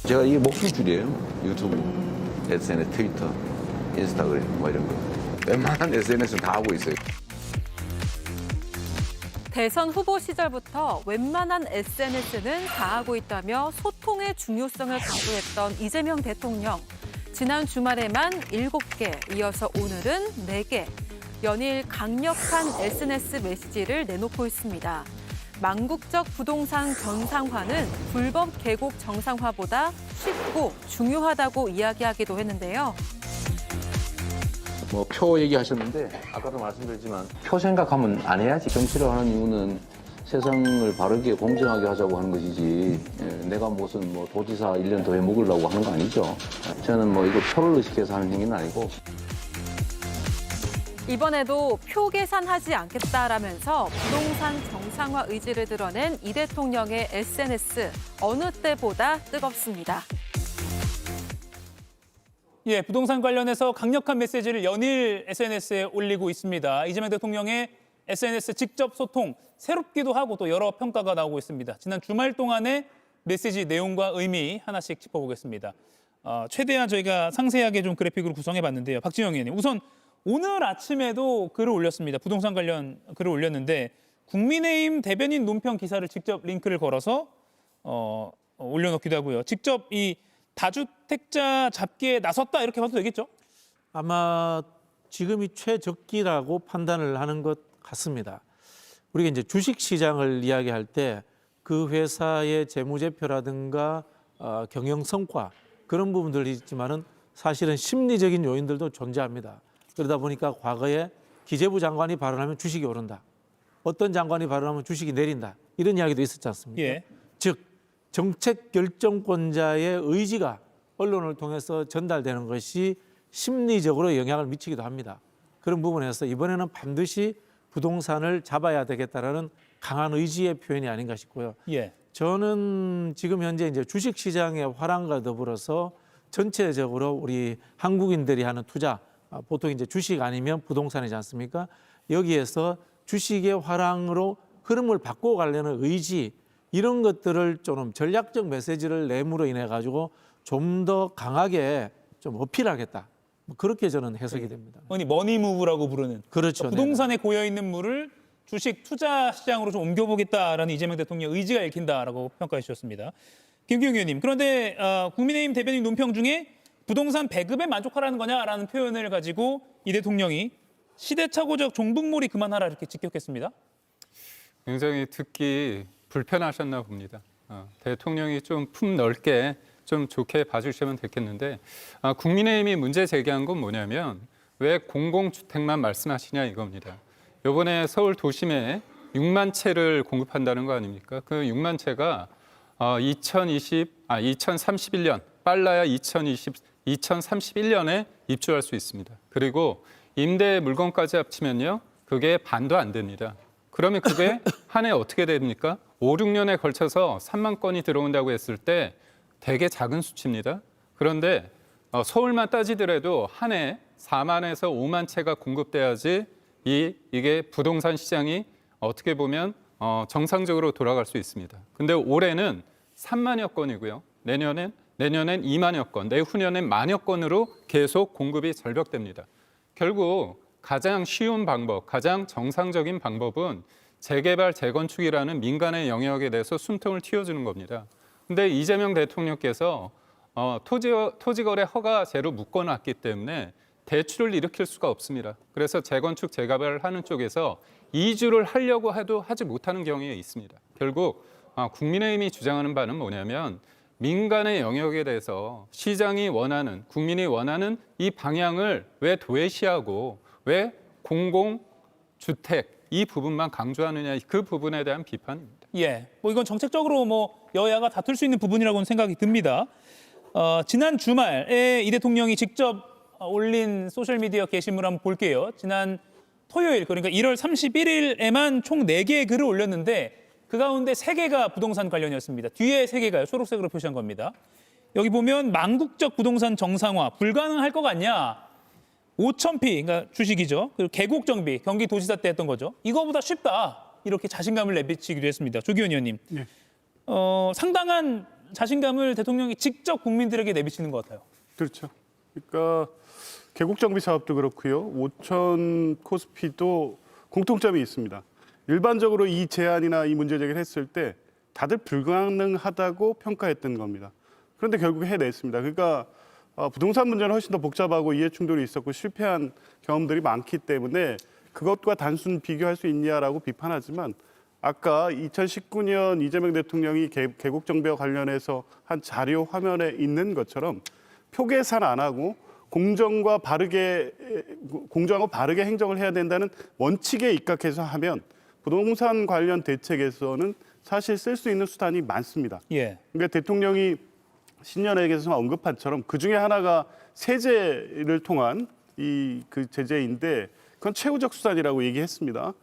제가 이게 목줄이에요. 유튜브, SNS, 트위터, 인스타그램 뭐 이런 거. 웬만한 SNS는 다 하고 있어요. 대선 후보 시절부터 웬만한 SNS는 다 하고 있다며 소통의 중요성을 강조했던 이재명 대통령. 지난 주말에만 7개, 이어서 오늘은 4개. 연일 강력한 SNS 메시지를 내놓고 있습니다. 망국적 부동산 정상화는 불법 계곡 정상화보다 쉽고 중요하다고 이야기하기도 했는데요. 뭐 표 얘기하셨는데 아까도 말씀드렸지만 표 생각하면 안 해야지. 정치를 하는 이유는 세상을 바르게 공정하게 하자고 하는 것이지 내가 무슨 뭐 도지사 1년 더 해먹으려고 하는 거 아니죠. 저는 뭐 이거 표를 의식해서 하는 행위는 아니고. 이번에도 표 계산하지 않겠다라면서 부동산 정상화 의지를 드러낸 이 대통령의 SNS 어느 때보다 뜨겁습니다. 예, 부동산 관련해서 강력한 메시지를 연일 SNS에 올리고 있습니다. 이재명 대통령의 SNS 직접 소통, 새롭기도 하고 또 여러 평가가 나오고 있습니다. 지난 주말 동안의 메시지 내용과 의미 하나씩 짚어보겠습니다. 최대한 저희가 상세하게 좀 그래픽으로 구성해봤는데요. 박진영 의원님, 우선 오늘 아침에도 글을 올렸습니다. 부동산 관련 글을 올렸는데 국민의힘 대변인 논평 기사를 직접 링크를 걸어서 올려놓기도 하고요. 직접 이 다주택자 잡기에 나섰다 이렇게 봐도 되겠죠? 아마 지금이 최적기라고 판단을 하는 것 같습니다. 우리가 이제 주식시장을 이야기할 때 그 회사의 재무제표라든가 경영 성과 그런 부분들이 있지만은 사실은 심리적인 요인들도 존재합니다. 그러다 보니까 과거에 기재부 장관이 발언하면 주식이 오른다. 어떤 장관이 발언하면 주식이 내린다. 이런 이야기도 있었지 않습니까? 예. 즉 정책 결정권자의 의지가 언론을 통해서 전달되는 것이 심리적으로 영향을 미치기도 합니다. 그런 부분에서 이번에는 반드시 부동산을 잡아야 되겠다라는 강한 의지의 표현이 아닌가 싶고요. 예. 저는 지금 현재 이제 주식시장의 화랑과 더불어서 전체적으로 우리 한국인들이 하는 투자, 보통 이제 주식 아니면 부동산이지 않습니까? 여기에서 주식의 화랑으로 흐름을 바꿔가려는 의지, 이런 것들을 좀 전략적 메시지를 내므로 인해 가지고 좀 더 강하게 좀 어필하겠다. 뭐 그렇게 저는 해석이 됩니다. 머니무브라고 부르는. 그렇죠. 부동산에 고여 있는 물을 주식 투자 시장으로 좀 옮겨보겠다라는 이재명 대통령 의지가 읽힌다라고 평가해 주셨습니다. 김기웅 의원님, 그런데 국민의힘 대변인 논평 중에 부동산 배급에 만족하라는 거냐라는 표현을 가지고 이 대통령이 시대착오적 종북몰이 그만하라 이렇게 직격했습니다. 굉장히 듣기 불편하셨나 봅니다. 대통령이 좀 품 넓게 좀 좋게 봐주시면 됐겠는데 국민의힘이 문제 제기한 건 뭐냐면 왜 공공주택만 말씀하시냐 이겁니다. 이번에 서울 도심에 6만 채를 공급한다는 거 아닙니까? 그 6만 채가 2031년 빨라야 2031년에 입주할 수 있습니다. 그리고 임대 물건까지 합치면요, 그게 반도 안 됩니다. 그러면 그게 한 해 어떻게 됩니까? 5, 6년에 걸쳐서 3만 건이 들어온다고 했을 때 되게 작은 수치입니다. 그런데 서울만 따지더라도 한 해 4만에서 5만 채가 공급돼야지 이게 부동산 시장이 어떻게 보면 정상적으로 돌아갈 수 있습니다. 근데 올해는 3만여 건이고요. 내년엔 2만여 건, 내후년엔 만여 건으로 계속 공급이 절벽됩니다. 결국 가장 쉬운 방법, 가장 정상적인 방법은 재개발, 재건축이라는 민간의 영역에 대해서 숨통을 틔워주는 겁니다. 근데 이재명 대통령께서 토지거래 허가제로 묶어놨기 때문에 대출을 일으킬 수가 없습니다. 그래서 재건축, 재개발을 하는 쪽에서 이주를 하려고 해도 하지 못하는 경우에 있습니다. 결국 국민의힘이 주장하는 바는 뭐냐면 민간의 영역에 대해서 시장이 원하는, 국민이 원하는 이 방향을 왜 도외시하고 왜 공공주택 이 부분만 강조하느냐, 그 부분에 대한 비판입니다. 예, 뭐 이건 정책적으로 뭐 여야가 다툴 수 있는 부분이라고는 생각이 듭니다. 지난 주말에 이 대통령이 직접 올린 소셜미디어 게시물 한번 볼게요. 지난 토요일, 그러니까 1월 31일에만 총 4개의 글을 올렸는데 그 가운데 3개가 부동산 관련이었습니다. 뒤에 3개가요. 초록색으로 표시한 겁니다. 여기 보면 망국적 부동산 정상화 불가능할 것 같냐? 5,000피, 그러니까 주식이죠. 그리고 계곡정비, 경기도지사 때 했던 거죠. 이거보다 쉽다. 이렇게 자신감을 내비치기도 했습니다. 조기현 의원님. 네. 상당한 자신감을 대통령이 직접 국민들에게 내비치는 것 같아요. 그렇죠. 그러니까 계곡 정비 사업도 그렇고요. 오천 코스피도 공통점이 있습니다. 일반적으로 이 제안이나 이 문제 제기를 했을 때 다들 불가능하다고 평가했던 겁니다. 그런데 결국 해냈습니다. 그러니까 부동산 문제는 훨씬 더 복잡하고 이해 충돌이 있었고 실패한 경험들이 많기 때문에 그것과 단순 비교할 수 있냐라고 비판하지만 아까 2019년 이재명 대통령이 계곡 정비와 관련해서 한 자료 화면에 있는 것처럼 표계산 안 하고 공정하고 바르게 행정을 해야 된다는 원칙에 입각해서 하면 부동산 관련 대책에서는 사실 쓸 수 있는 수단이 많습니다. 예. 그러니까 대통령이 신년회에서 언급한 처럼 그 중에 하나가 세제를 통한 그 제재인데 그건 최후적 수단이라고 얘기했습니다.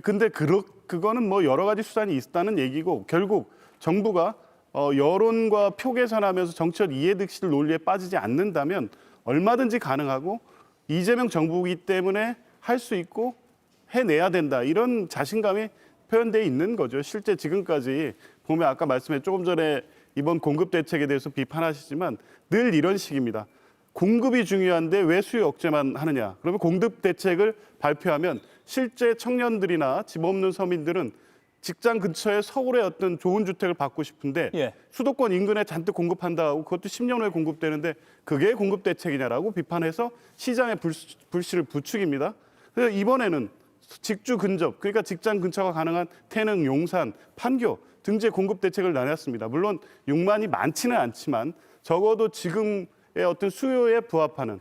근데 그거는 뭐 여러 가지 수단이 있다는 얘기고 결국 정부가 여론과 표 계산하면서 정치적 이해득실 논리에 빠지지 않는다면 얼마든지 가능하고 이재명 정부이기 때문에 할 수 있고 해내야 된다. 이런 자신감이 표현돼 있는 거죠. 실제 지금까지 보면 아까 말씀해 조금 전에 이번 공급 대책에 대해서 비판하시지만 늘 이런 식입니다. 공급이 중요한데 왜 수요 억제만 하느냐. 그러면 공급 대책을 발표하면 실제 청년들이나 집 없는 서민들은 직장 근처에 서울의 어떤 좋은 주택을 받고 싶은데 예. 수도권 인근에 잔뜩 공급한다 하고 그것도 10년 후에 공급되는데 그게 공급 대책이냐라고 비판해서 시장의 불씨를 부추깁니다. 그래서 이번에는 직주 근접, 그러니까 직장 근처가 가능한 태릉, 용산, 판교 등지의 공급 대책을 내놨습니다. 물론 6만이 많지는 않지만 적어도 지금의 어떤 수요에 부합하는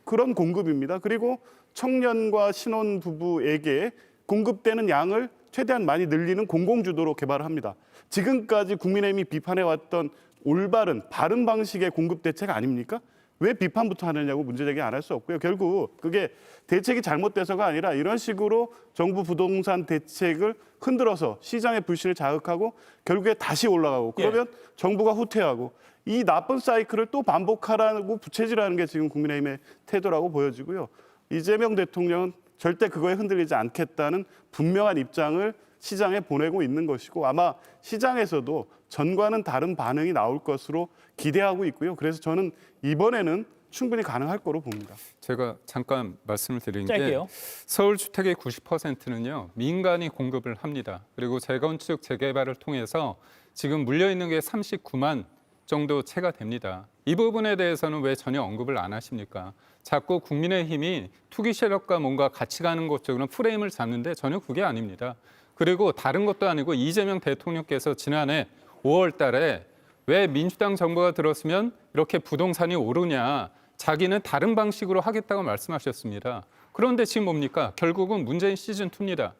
그런 공급입니다. 그리고 청년과 신혼 부부에게 공급되는 양을 최대한 많이 늘리는 공공주도로 개발을 합니다. 지금까지 국민의힘이 비판해왔던 올바른, 바른 방식의 공급 대책 아닙니까? 왜 비판부터 하느냐고 문제제기 안 할 수 없고요. 결국 그게 대책이 잘못돼서가 아니라 이런 식으로 정부 부동산 대책을 흔들어서 시장의 불신을 자극하고 결국에 다시 올라가고 그러면 정부가 후퇴하고 이 나쁜 사이클을 또 반복하라고 부채질하는 게 지금 국민의힘의 태도라고 보여지고요. 이재명 대통령은 절대 그거에 흔들리지 않겠다는 분명한 입장을 시장에 보내고 있는 것이고 아마 시장에서도 전과는 다른 반응이 나올 것으로 기대하고 있고요. 그래서 저는 이번에는 충분히 가능할 거로 봅니다. 제가 잠깐 말씀을 드린 짧게요. 게 서울 주택의 90%는요 민간이 공급을 합니다. 그리고 재건축 재개발을 통해서 지금 물려 있는 게 39만 정도 채가 됩니다. 이 부분에 대해서는 왜 전혀 언급을 안 하십니까? 자꾸 국민의힘이 투기 세력과 뭔가 같이 가는 것 쪽으로 프레임을 잡는데 전혀 그게 아닙니다. 그리고 다른 것도 아니고 이재명 대통령께서 지난해 5월 달에 왜 민주당 정부가 들었으면 이렇게 부동산이 오르냐, 자기는 다른 방식으로 하겠다고 말씀하셨습니다. 그런데 지금 뭡니까? 결국은 문재인 시즌2입니다.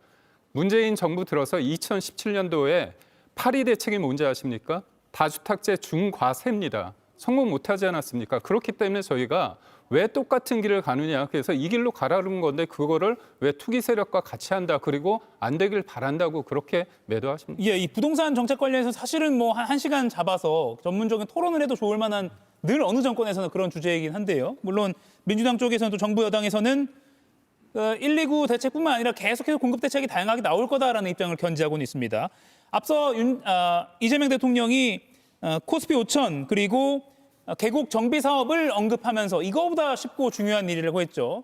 문재인 정부 들어서 2017년도에 8.2 대책이 뭔지 아십니까? 다주택제 중과세입니다. 성공 못하지 않았습니까? 그렇기 때문에 저희가 왜 똑같은 길을 가느냐. 그래서 이 길로 가라는 건데 그거를 왜 투기 세력과 같이 한다. 그리고 안 되길 바란다고 그렇게 매도하십니까? 예, 이 부동산 정책 관련해서 사실은 뭐 한 시간 잡아서 전문적인 토론을 해도 좋을 만한 늘 어느 정권에서는 그런 주제이긴 한데요. 물론 민주당 쪽에서는 또 정부 여당에서는 129 대책뿐만 아니라 계속해서 공급 대책이 다양하게 나올 거다라는 입장을 견지하고는 있습니다. 앞서 이재명 대통령이 코스피 5천 그리고 계곡 정비 사업을 언급하면서 이거보다 쉽고 중요한 일이라고 했죠.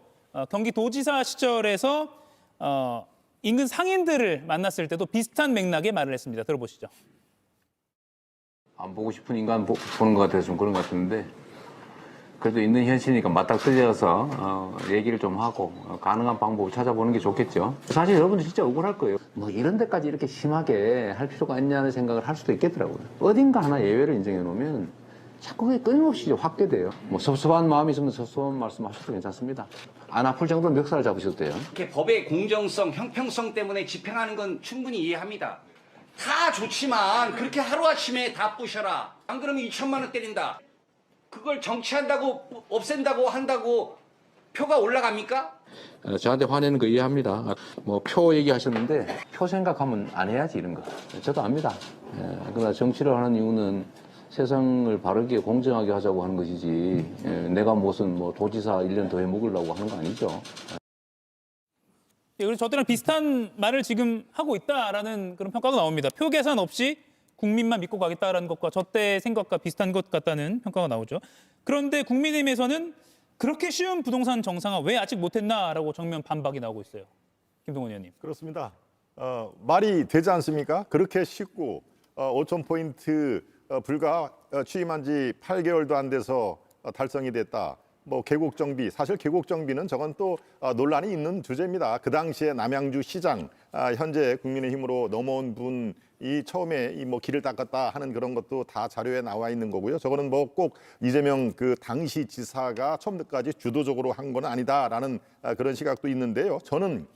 경기도지사 시절에서 인근 상인들을 만났을 때도 비슷한 맥락의 말을 했습니다. 들어보시죠. 안 보고 싶은 인간 보는 것 같아서 좀 그런 것 같은데 그래도 있는 현실이니까 맞닥뜨려서 얘기를 좀 하고 가능한 방법을 찾아보는 게 좋겠죠. 사실 여러분들 진짜 억울할 거예요. 뭐 이런 데까지 이렇게 심하게 할 필요가 있냐는 생각을 할 수도 있겠더라고요. 어딘가 하나 예외를 인정해 놓으면 자꾸 그게 끊임없이 확대돼요. 뭐 섭섭한 마음이 있으면 섭섭한 말씀 하셔도 괜찮습니다. 안 아플 정도로 멱살을 잡으셔도 돼요. 이렇게 법의 공정성, 형평성 때문에 집행하는 건 충분히 이해합니다. 다 좋지만 그렇게 하루아침에 다 부셔라. 안 그러면 2천만 원 때린다. 그걸 정치한다고 없앤다고 한다고 표가 올라갑니까? 저한테 화내는 거 이해합니다. 뭐 표 얘기하셨는데 표 생각하면 안 해야지 이런 거. 저도 압니다. 그러나 정치를 하는 이유는 세상을 바르게 공정하게 하자고 하는 것이지 내가 무슨 뭐 도지사 1년 더 해먹으려고 하는 거 아니죠. 예, 그래서 저 때랑 비슷한 말을 지금 하고 있다라는 그런 평가도 나옵니다. 표 계산 없이 국민만 믿고 가겠다라는 것과 저 때 생각과 비슷한 것 같다는 평가가 나오죠. 그런데 국민의힘에서는 그렇게 쉬운 부동산 정상화 왜 아직 못했나라고 정면 반박이 나오고 있어요. 김동원 의원님. 그렇습니다. 말이 되지 않습니까? 그렇게 쉽고 5천 포인트 불과 취임한 지 8개월도 안 돼서 달성이 됐다. 뭐 계곡 정비, 사실 계곡 정비는 저건 또 논란이 있는 주제입니다. 그 당시에 남양주 시장 현재 국민의힘으로 넘어온 분이 처음에 이 뭐 길을 닦았다 하는 그런 것도 다 자료에 나와 있는 거고요. 저거는 뭐 꼭 이재명 그 당시 지사가 처음부터까지 주도적으로 한 건 아니다라는 그런 시각도 있는데요. 저는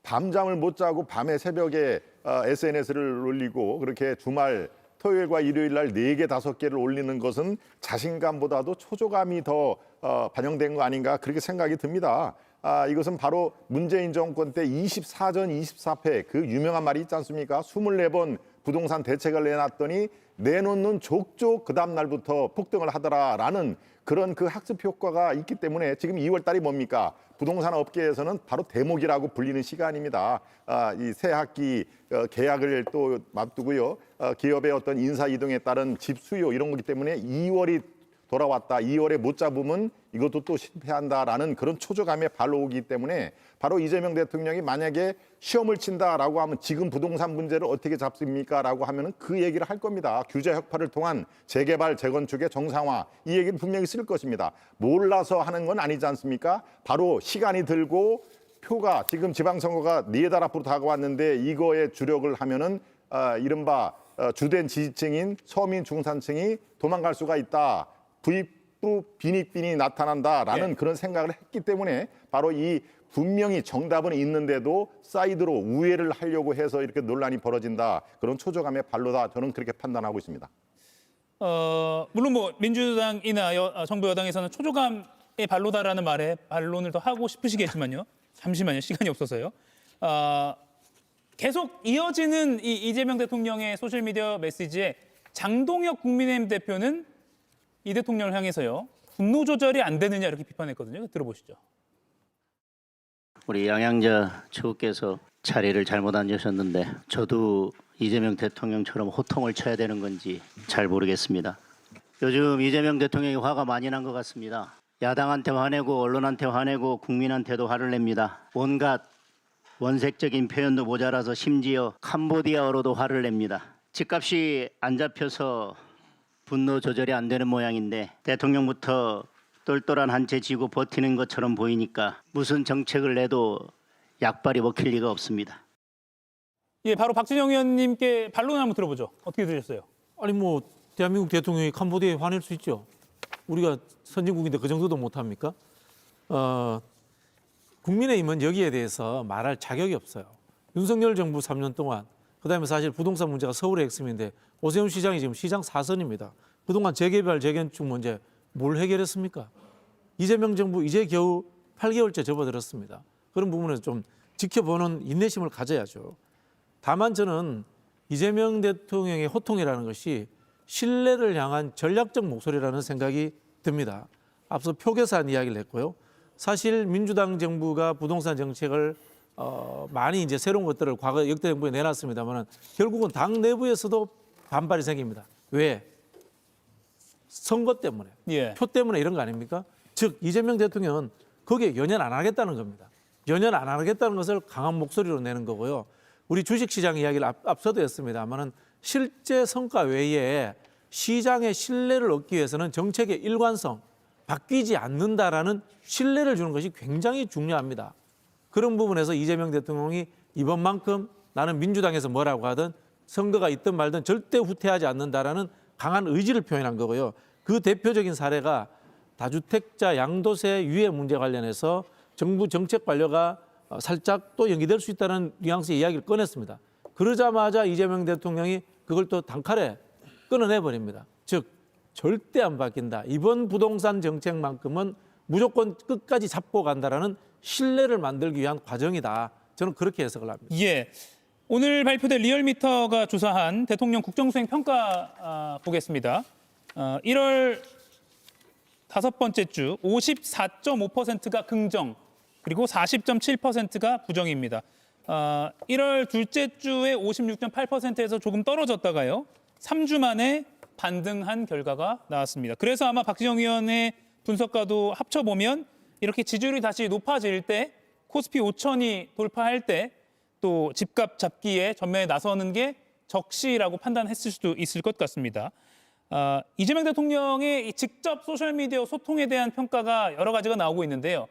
밤잠을 못 자고 밤에 새벽에 SNS를 올리고 그렇게 주말 토요일과 일요일 날 4개, 5개를 올리는 것은 자신감보다도 초조감이 더 반영된 거 아닌가 그렇게 생각이 듭니다. 이것은 바로 문재인 정권 때 24전 24패 그 유명한 말이 있지 않습니까? 24번 부동산 대책을 내놨더니 내놓는 족족 그 다음 날부터 폭등을 하더라라는 그런 그 학습 효과가 있기 때문에 지금 2월 달이 뭡니까? 부동산 업계에서는 바로 대목이라고 불리는 시간입니다. 이 새 학기 계약을 또 앞두고요. 기업의 어떤 인사 이동에 따른 집 수요 이런 거기 때문에 2월이 돌아왔다. 2월에 못 잡으면 이것도 또 실패한다라는 그런 초조감에 발로 오기 때문에 바로 이재명 대통령이 만약에 시험을 친다라고 하면 지금 부동산 문제를 어떻게 잡습니까라고 하면은 그 얘기를 할 겁니다. 규제 혁파를 통한 재개발, 재건축의 정상화 이 얘기를 분명히 쓸 것입니다. 몰라서 하는 건 아니지 않습니까? 바로 시간이 들고 표가 지금 지방선거가 4달 앞으로 다가왔는데 이거에 주력을 하면은 이른바 주된 지지층인 서민 중산층이 도망갈 수가 있다. 부익부 빈익빈이 나타난다라는 그런 생각을 했기 때문에 바로 이 분명히 정답은 있는데도 사이드로 우회를 하려고 해서 이렇게 논란이 벌어진다. 그런 초조감의 발로다. 저는 그렇게 판단하고 있습니다. 물론 뭐 민주당이나 정부 여당에서는 초조감의 발로다라는 말에 반론을 더 하고 싶으시겠지만요. 잠시만요. 시간이 없어서요. 계속 이어지는 이 이재명 대통령의 소셜미디어 메시지에 장동혁 국민의힘 대표는 이 대통령을 향해서요. 분노 조절이 안 되느냐 이렇게 비판했거든요. 들어보시죠. 우리 양양자 최고께서 자리를 잘못 앉으셨는데 저도 이재명 대통령처럼 호통을 쳐야 되는 건지 잘 모르겠습니다. 요즘 이재명 대통령이 화가 많이 난 것 같습니다. 야당한테 화내고 언론한테 화내고 국민한테도 화를 냅니다. 온갖 원색적인 표현도 모자라서 심지어 캄보디아어로도 화를 냅니다. 집값이 안 잡혀서 분노 조절이 안 되는 모양인데 대통령부터 똘똘한 한 채 쥐고 버티는 것처럼 보이니까 무슨 정책을 내도 약발이 먹힐 리가 없습니다. 예, 바로 박진영 의원님께 반론을 한번 들어보죠. 어떻게 들으셨어요? 아니 뭐 대한민국 대통령이 캄보디아에 화낼 수 있죠. 우리가 선진국인데 그 정도도 못합니까? 국민의힘은 여기에 대해서 말할 자격이 없어요. 윤석열 정부 3년 동안 그다음에 사실 부동산 문제가 서울의 핵심인데 오세훈 시장이 지금 시장 4선입니다. 그동안 재개발, 재건축 문제 뭘 해결했습니까? 이재명 정부 이제 겨우 8개월째 접어들었습니다. 그런 부분에서 좀 지켜보는 인내심을 가져야죠. 다만 저는 이재명 대통령의 호통이라는 것이 신뢰를 향한 전략적 목소리라는 생각이 듭니다. 앞서 표계산 이야기를 했고요. 사실 민주당 정부가 부동산 정책을 많이 이제 새로운 것들을 과거 역대 정부에 내놨습니다만 결국은 당 내부에서도 반발이 생깁니다. 왜? 선거 때문에, 예. 표 때문에 이런 거 아닙니까? 즉 이재명 대통령은 거기에 연연 안 하겠다는 겁니다. 연연 안 하겠다는 것을 강한 목소리로 내는 거고요. 우리 주식시장 이야기를 앞서도 했습니다만은 실제 성과 외에 시장의 신뢰를 얻기 위해서는 정책의 일관성, 바뀌지 않는다라는 신뢰를 주는 것이 굉장히 중요합니다. 그런 부분에서 이재명 대통령이 이번만큼 나는 민주당에서 뭐라고 하든 선거가 있든 말든 절대 후퇴하지 않는다라는 강한 의지를 표현한 거고요. 그 대표적인 사례가 다주택자 양도세 유예 문제 관련해서 정부 정책 관료가 살짝 또 연기될 수 있다는 뉘앙스의 이야기를 꺼냈습니다. 그러자마자 이재명 대통령이 그걸 또 단칼에 끊어내버립니다. 즉 절대 안 바뀐다. 이번 부동산 정책만큼은 무조건 끝까지 잡고 간다라는 신뢰를 만들기 위한 과정이다. 저는 그렇게 해석을 합니다. 예. 오늘 발표된 리얼미터가 조사한 대통령 국정수행 평가 보겠습니다. 1월 5번째 주 54.5%가 긍정, 그리고 40.7%가 부정입니다. 1월 둘째 주에 56.8%에서 조금 떨어졌다가요. 3주 만에 반등한 결과가 나왔습니다. 그래서 아마 박지영 의원의 분석과도 합쳐보면 이렇게 지지율이 다시 높아질 때 코스피 5천이 돌파할 때 또 집값 잡기에 전면에 나서는 게 적시라고 판단했을 수도 있을 것 같습니다. 이재명 대통령의 이 직접 소셜미디어 소통에 대한 평가가 여러 가지가 나오고 있는데요.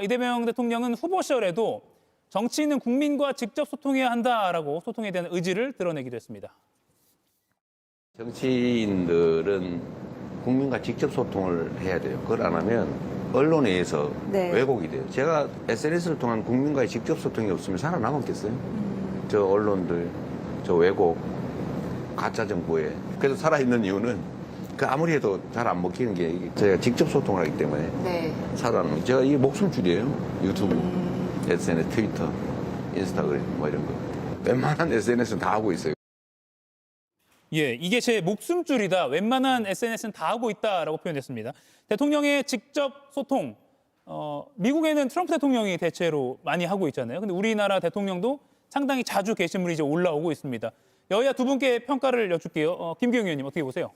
이재명 대통령은 후보 시절에도 정치인은 국민과 직접 소통해야 한다라고 소통에 대한 의지를 드러내기도 했습니다. 정치인들은 국민과 직접 소통을 해야 돼요. 그걸 안 하면 언론에 의해서 왜곡이 돼요. 제가 SNS를 통한 국민과의 직접 소통이 없으면 살아남았겠어요? 저 언론들, 저 왜곡, 가짜 정보에. 그래서 살아있는 이유는 그 아무리 해도 잘 안 먹히는 게 제가 직접 소통을 하기 때문에 살아남는. 제가 이게 목숨줄이에요. 유튜브, SNS, 트위터, 인스타그램 뭐 이런 거. 웬만한 SNS는 다 하고 있어요. 예, 이게 제 목숨줄이다. 웬만한 SNS는 다 하고 있다라고 표현했습니다. 대통령의 직접 소통, 미국에는 트럼프 대통령이 대체로 많이 하고 있잖아요. 근데 우리나라 대통령도 상당히 자주 게시물이 이제 올라오고 있습니다. 여야 두 분께 평가를 여쭐게요. 김기용 의원님 어떻게 보세요?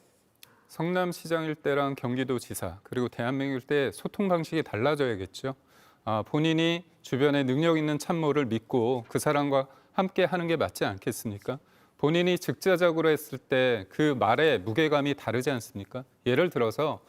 성남시장일 때랑 경기도지사 그리고 대한민국일 때 소통 방식이 달라져야겠죠. 본인이 주변에 능력 있는 참모를 믿고 그 사람과 함께 하는 게 맞지 않겠습니까? 본인이 직자적으로 했을 때 그 말의 무게감이 다르지 않습니까? 예를 들어서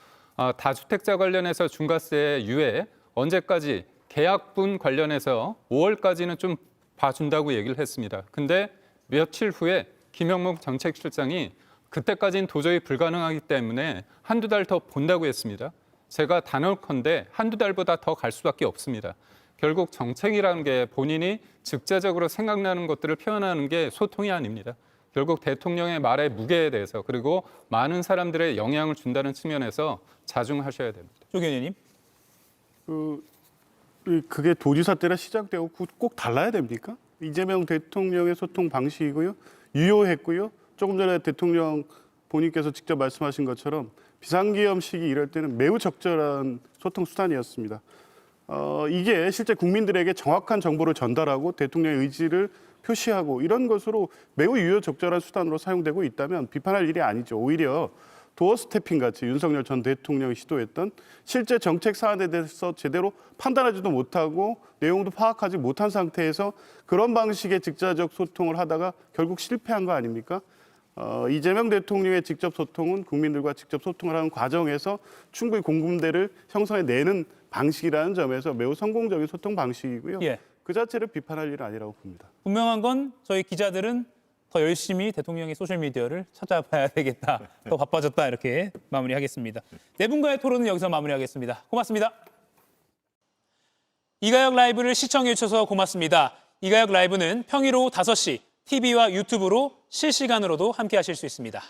다주택자 관련해서 중과세 유예 언제까지 계약분 관련해서 5월까지는 좀 봐준다고 얘기를 했습니다. 근데 며칠 후에 김영목 정책실장이 그때까지는 도저히 불가능하기 때문에 한두 달 더 본다고 했습니다. 제가 단언컨대 한두 달보다 더 갈 수밖에 없습니다. 결국 정책이라는 게 본인이 직자적으로 생각나는 것들을 표현하는 게 소통이 아닙니다. 결국 대통령의 말의 무게에 대해서 그리고 많은 사람들의 영향을 준다는 측면에서 자중하셔야 됩니다. 조 의원님. 그게 도지사 때랑 시작되고 꼭 달라야 됩니까? 이재명 대통령의 소통 방식이고요. 유효했고요. 조금 전에 대통령 본인께서 직접 말씀하신 것처럼 비상기염 시기 이럴 때는 매우 적절한 소통 수단이었습니다. 이게 실제 국민들에게 정확한 정보를 전달하고 대통령의 의지를 표시하고 이런 것으로 매우 유효 적절한 수단으로 사용되고 있다면 비판할 일이 아니죠. 오히려 도어 스태핑 같이 윤석열 전 대통령이 시도했던 실제 정책 사안에 대해서 제대로 판단하지도 못하고 내용도 파악하지 못한 상태에서 그런 방식의 직자적 소통을 하다가 결국 실패한 거 아닙니까? 이재명 대통령의 직접 소통은 국민들과 직접 소통을 하는 과정에서 충분히 공감대를 형성해내는 방식이라는 점에서 매우 성공적인 소통 방식이고요. 예. 그 자체를 비판할 일은 아니라고 봅니다. 분명한 건 저희 기자들은 더 열심히 대통령의 소셜미디어를 찾아봐야 되겠다. 더 바빠졌다 이렇게 마무리하겠습니다. 네 분과의 토론은 여기서 마무리하겠습니다. 고맙습니다. 이가혁 라이브를 시청해 주셔서 고맙습니다. 이가혁 라이브는 평일 오후 5시 TV와 유튜브로 실시간으로도 함께하실 수 있습니다.